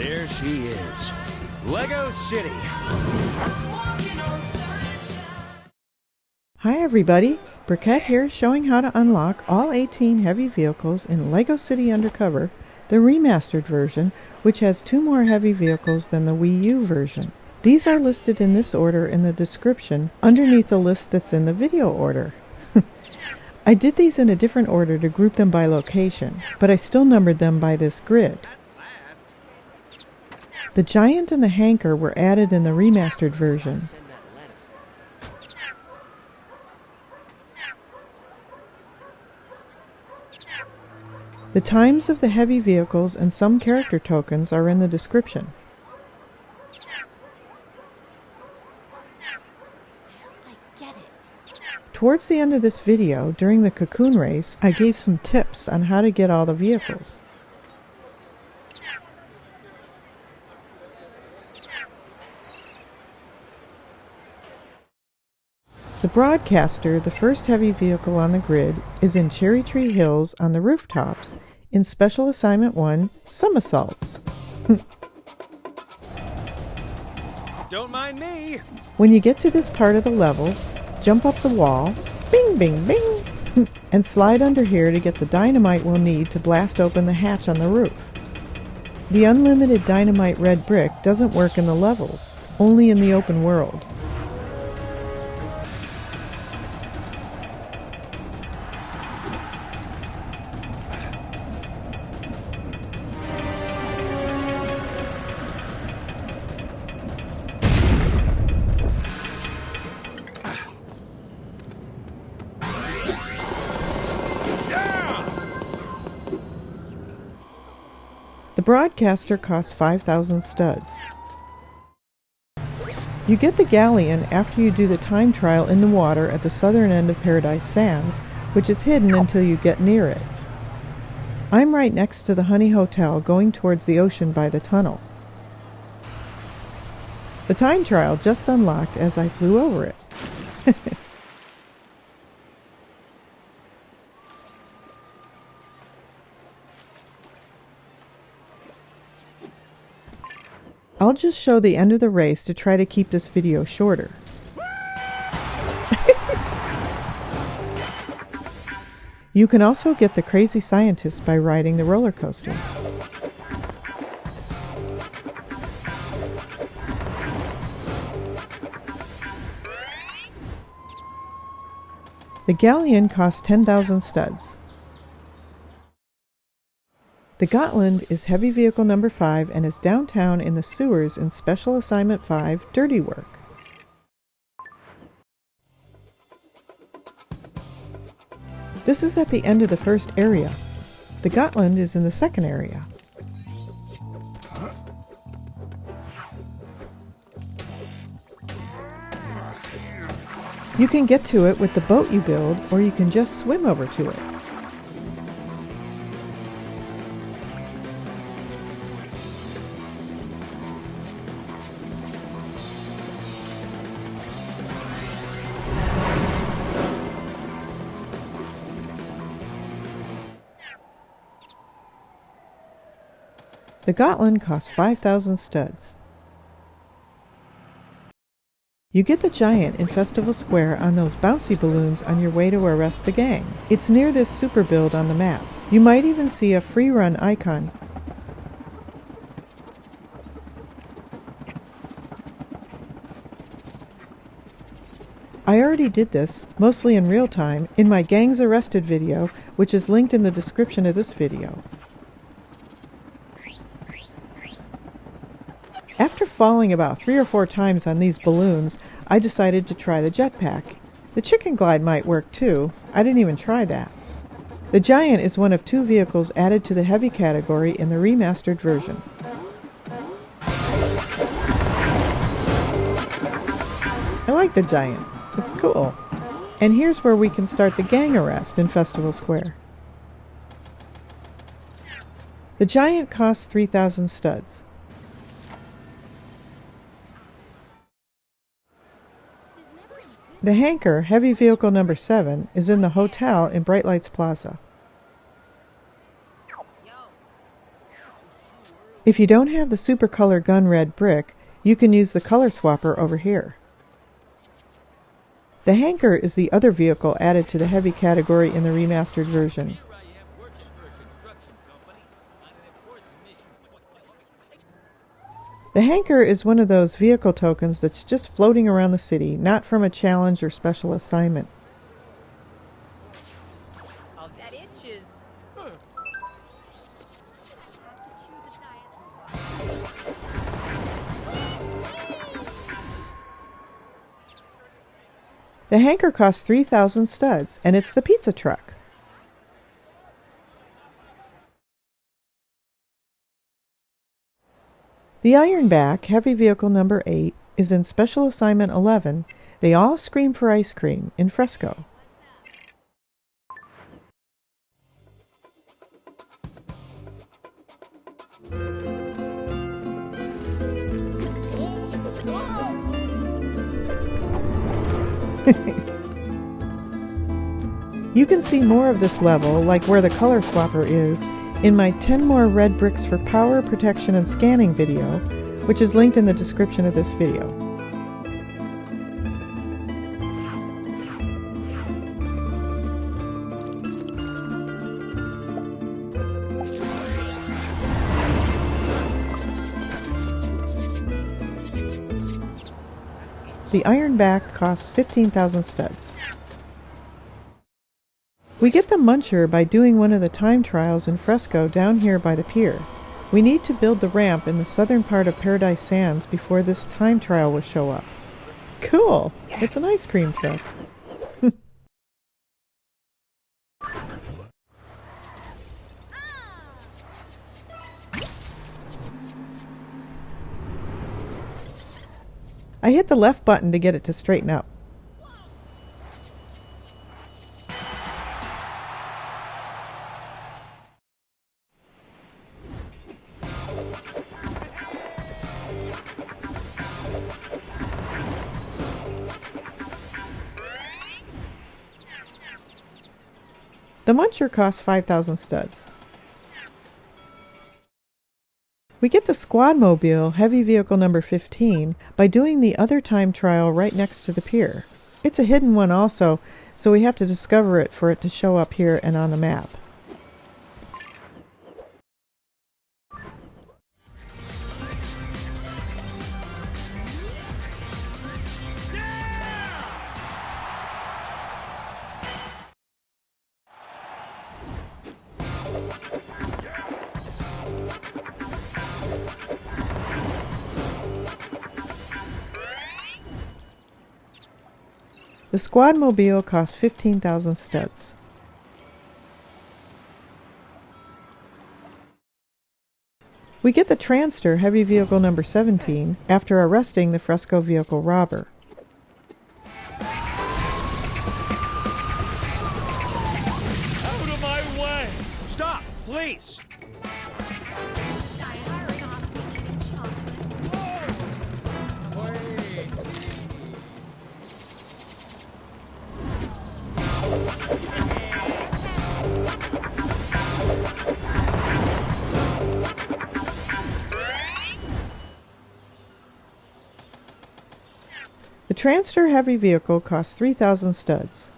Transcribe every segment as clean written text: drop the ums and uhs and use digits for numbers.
Here she is. LEGO City. Hi everybody, Brickette here showing how to unlock all 18 heavy vehicles in LEGO City Undercover, the remastered version, which has 2 more heavy vehicles than the Wii U version. These are listed in this order in the description underneath the list that's in the video order. I did these in a different order to group them by location, but I still numbered them by this grid. The Giant and the Hanker were added in the remastered version. The times of the heavy vehicles and some character tokens are in the description. Towards the end of this video, during the Cocoon race, I gave some tips on how to get all the vehicles. The Broadcaster, the first heavy vehicle on the grid, is in Cherry Tree Hills on the rooftops in Special Assignment 1, Somersaults. Don't mind me. When you get to this part of the level, jump up the wall, bing, bing, bing, and slide under here to get the dynamite we'll need to blast open the hatch on the roof. The unlimited dynamite red brick doesn't work in the levels, only in the open world. The Broadcaster costs 5,000 studs. You get the Galleon after you do the time trial in the water at the southern end of Paradise Sands, which is hidden until you get near it. I'm right next to the Honey Hotel going towards the ocean by the tunnel. The time trial just unlocked as I flew over it. I'll just show the end of the race to try to keep this video shorter. You can also get the Crazy Scientist by riding the roller coaster. The Galleon costs 10,000 studs. The Gotland is heavy vehicle number 5 and is downtown in the sewers in Special Assignment 5, Dirty Work. This is at the end of the first area. The Gotland is in the second area. You can get to it with the boat you build, or you can just swim over to it. The Gotland costs 5,000 studs. You get the Giant in Festival Square on those bouncy balloons on your way to arrest the gang. It's near this super build on the map. You might even see a free run icon. I already did this, mostly in real time, in my Gangs Arrested video, which is linked in the description of this video. After falling about 3 or 4 times on these balloons, I decided to try the jetpack. The chicken glide might work too. I didn't even try that. The Giant is one of 2 vehicles added to the heavy category in the remastered version. I like the Giant. It's cool. And here's where we can start the gang arrest in Festival Square. The Giant costs 3,000 studs. The Hanker, heavy vehicle number 7, is in the hotel in Bright Lights Plaza. If you don't have the Supercolor Gun Red brick, you can use the color swapper over here. The Hanker is the other vehicle added to the heavy category in the remastered version. The Hanker is one of those vehicle tokens that's just floating around the city, not from a challenge or special assignment. That itches. The Hanker costs 3,000 studs, and it's the pizza truck. The Ironback, heavy vehicle number 8, is in Special Assignment 11. They all scream for ice cream, in Fresco. You can see more of this level, like where the color swapper is, in my 10 more red bricks for power, protection, and scanning video, which is linked in the description of this video. The Ironback costs 15,000 studs. We get the Muncher by doing one of the time trials in Fresco down here by the pier. We need to build the ramp in the southern part of Paradise Sands before this time trial will show up. Cool! It's an ice cream truck. I hit the left button to get it to straighten up. The Muncher costs 5,000 studs. We get the Squadmobile, heavy vehicle number 15, by doing the other time trial right next to the pier. It's a hidden one also, so we have to discover it for it to show up here and on the map. The Squadmobile costs 15,000 studs. We get the Transter, heavy vehicle number 17, after arresting the Fresco vehicle robber. Out of my way! Stop, please! The Transter heavy vehicle costs 3,000 studs.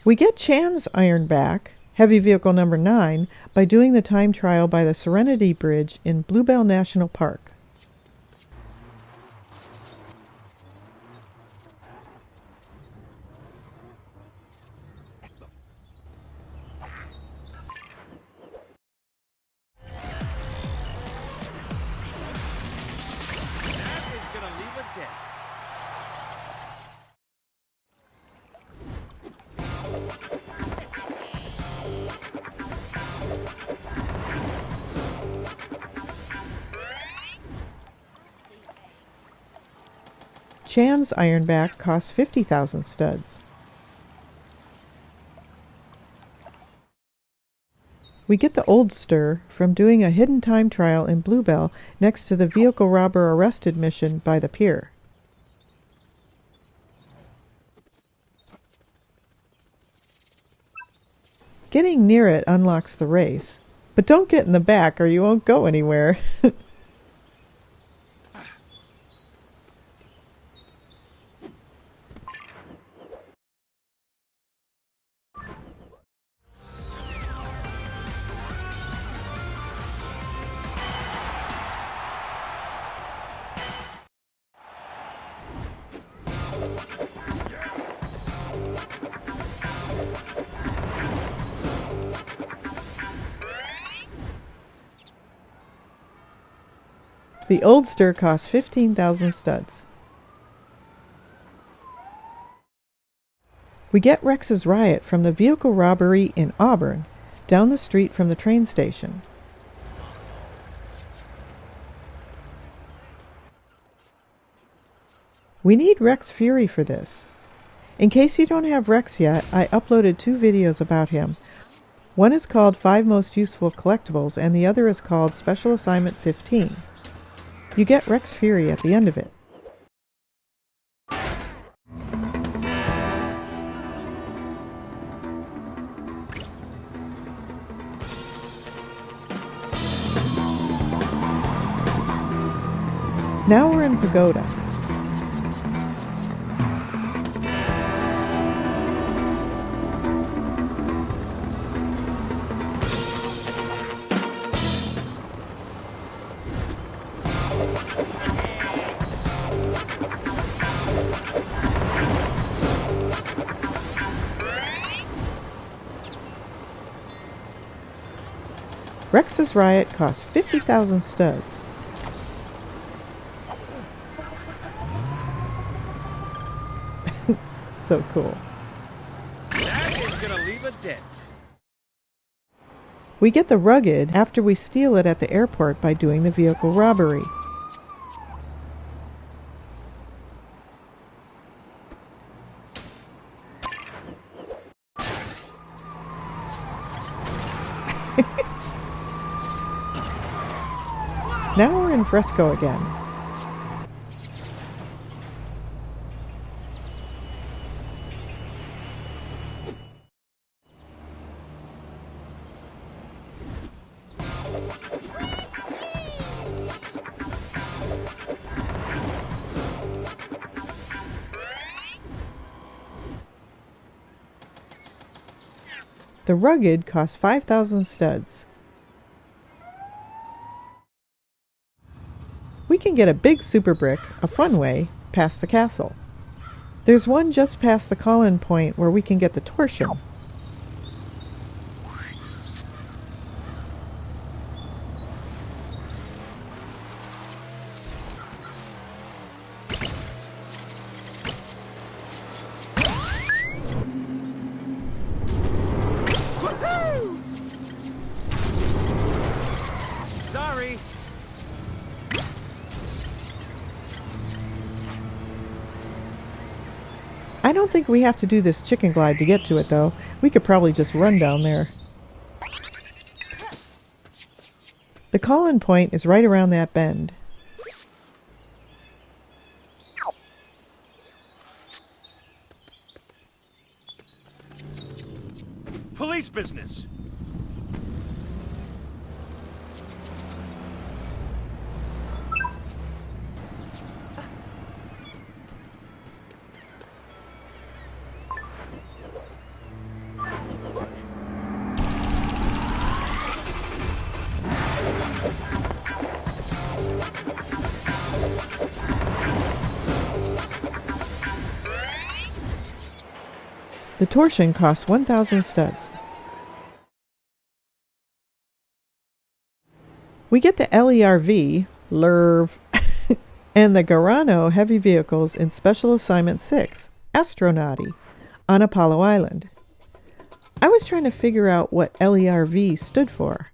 We get Chan's Ironback, heavy vehicle number 9, by doing the time trial by the Serenity Bridge in Bluebell National Park. Chan's Ironback costs 50,000 studs. We get the Oldster from doing a hidden time trial in Bluebell next to the vehicle robber arrested mission by the pier. Getting near it unlocks the race, but don't get in the back or you won't go anywhere. The Oldster costs 15,000 studs. We get Rex's Riot from the vehicle robbery in Auburn, down the street from the train station. We need Rex Fury for this. In case you don't have Rex yet, I uploaded 2 videos about him. One is called 5 Most Useful Collectibles and the other is called Special Assignment 15. You get Rex Fury at the end of it. Now we're in Pagoda. Rex's Riot costs 50,000 studs. So cool. That is gonna leave a dent. We get the Rugged after we steal it at the airport by doing the vehicle robbery. Now we're in Fresco again. The Rugged costs 5,000 studs. We can get a big super brick, a fun way, past the castle. There's one just past the call-in point where we can get the Torsion. Sorry. I don't think we have to do this chicken glide to get to it, though. We could probably just run down there. The call-in point is right around that bend. Police business. The Torsion costs 1,000 studs. We get the L.E.R.V, L.E.R.V, and the Garrano heavy vehicles in Special Assignment 6, Astronaughty, on Apollo Island. I was trying to figure out what L.E.R.V stood for.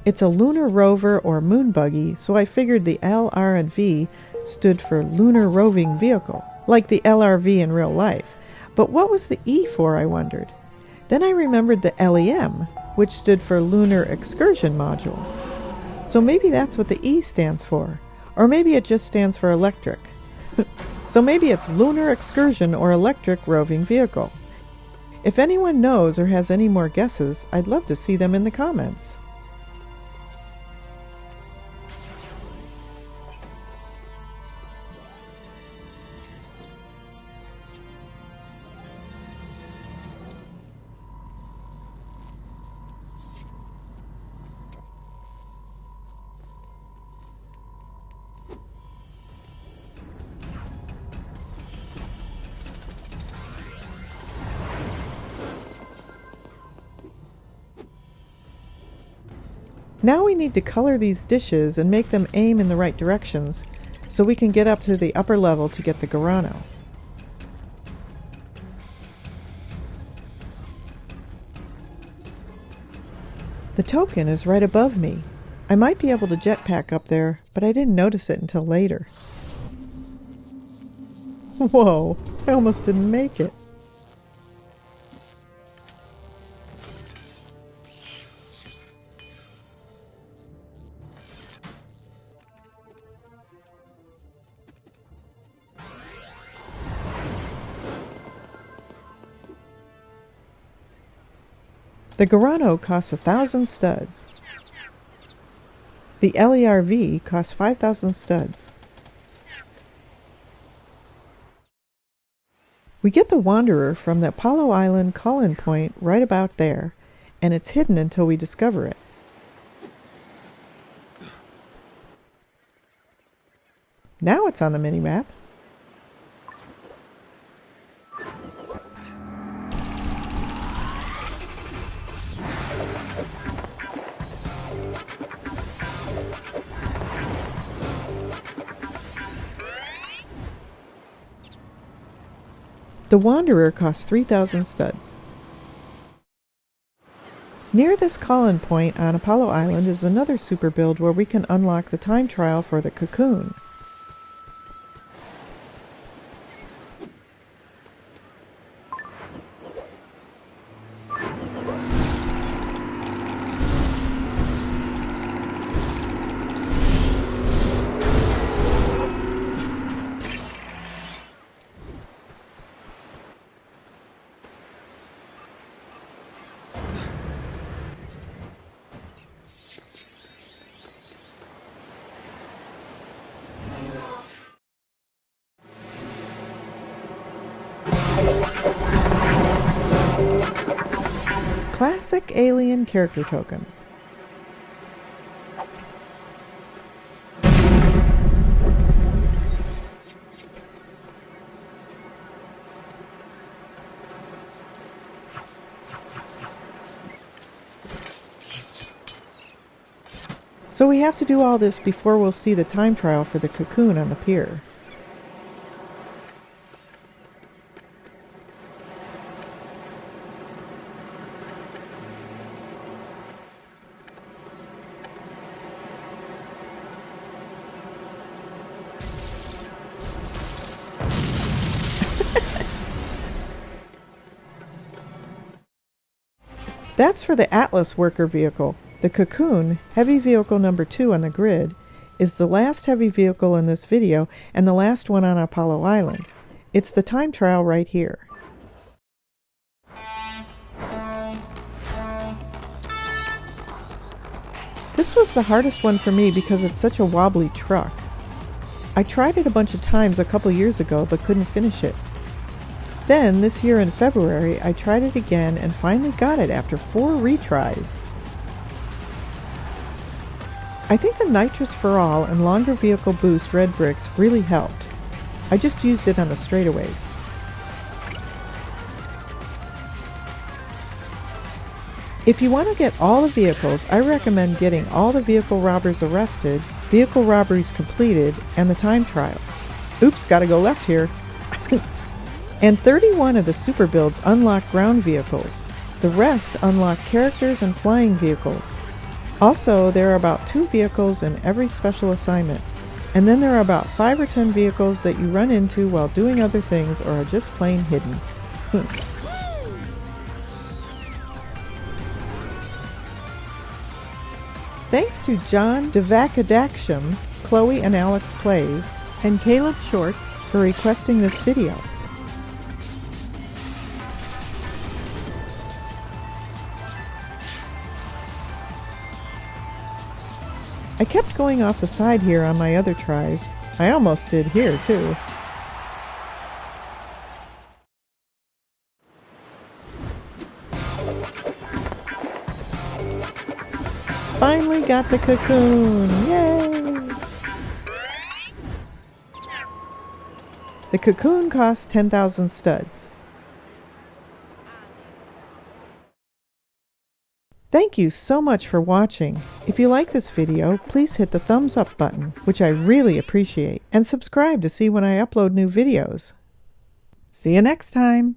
It's a lunar rover or moon buggy, so I figured the L, R, and V stood for Lunar Roving Vehicle, like the L.R.V in real life. But what was the E for, I wondered. Then I remembered the LEM, which stood for Lunar Excursion Module. So maybe that's what the E stands for. Or maybe it just stands for electric. So maybe it's Lunar Excursion or Electric Roving Vehicle. If anyone knows or has any more guesses, I'd love to see them in the comments. Now we need to color these dishes and make them aim in the right directions so we can get up to the upper level to get the Garrano. The token is right above me. I might be able to jetpack up there, but I didn't notice it until later. Whoa, I almost didn't make it. The Garrano costs 1,000 studs. The L.E.R.V costs 5,000 studs. We get the Wanderer from the Apollo Island call-in point right about there, and it's hidden until we discover it. Now it's on the minimap. The Wanderer costs 3,000 studs. Near this call-in point on Apollo Island is another super build where we can unlock the time trial for the Cocoon. Classic alien character token. So we have to do all this before we'll see the time trial for the Cocoon on the pier. That's for the Atlas worker vehicle. The Cocoon, heavy vehicle number 2 on the grid, is the last heavy vehicle in this video and the last one on Apollo Island. It's the time trial right here. This was the hardest one for me because it's such a wobbly truck. I tried it a bunch of times a couple years ago but couldn't finish it. Then, this year in February, I tried it again and finally got it after 4 retries. I think the nitrous for all and longer vehicle boost red bricks really helped. I just used it on the straightaways. If you want to get all the vehicles, I recommend getting all the vehicle robbers arrested, vehicle robberies completed, and the time trials. Oops, gotta go left here. And 31 of the super builds unlock ground vehicles. The rest unlock characters and flying vehicles. Also, there are about 2 vehicles in every special assignment. And then there are about 5 or 10 vehicles that you run into while doing other things or are just plain hidden. Thanks to John Devakadaksham, Chloe and Alex Plays, and Caleb Shorts for requesting this video. I kept going off the side here on my other tries. I almost did here too. Finally got the Cocoon! Yay! The Cocoon costs 10,000 studs. Thank you so much for watching. If you like this video, please hit the thumbs up button, which I really appreciate, and subscribe to see when I upload new videos. See you next time!